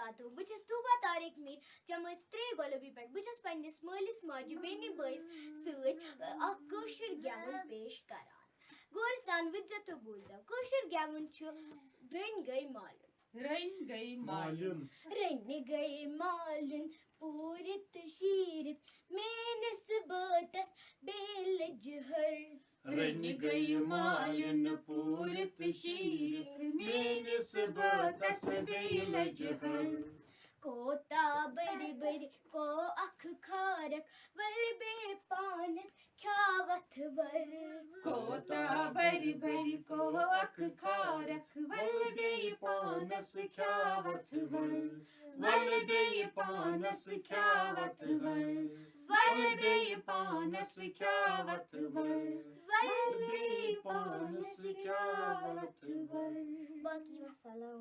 वबरकातुहू बह छस तूबा तारिक मीर जमा 3 गोलबी पे बह छस पन्निस मालिस माजि बेनि बइस सत अख कौशर गेवन पेश करान गौर सान विज्जतो बोलजाव कौशर गेवन छु रन गई मालून रन गई मालून पूरित शीरित मेनिस बातस बेलज हर रन गई मालन पूरित शीरित मेनिस बातस बेलज हर कोता बरी बरी को अख खारक वल बे पानस ख्यावत वर कोता बरी बरी को अख खारक वल बे पानस ख्यावत वर वल बे पानस ख्यावत वर वल बे पानस ख्यावत वर वल बे पानस ख्यावत वर बाकी मसाला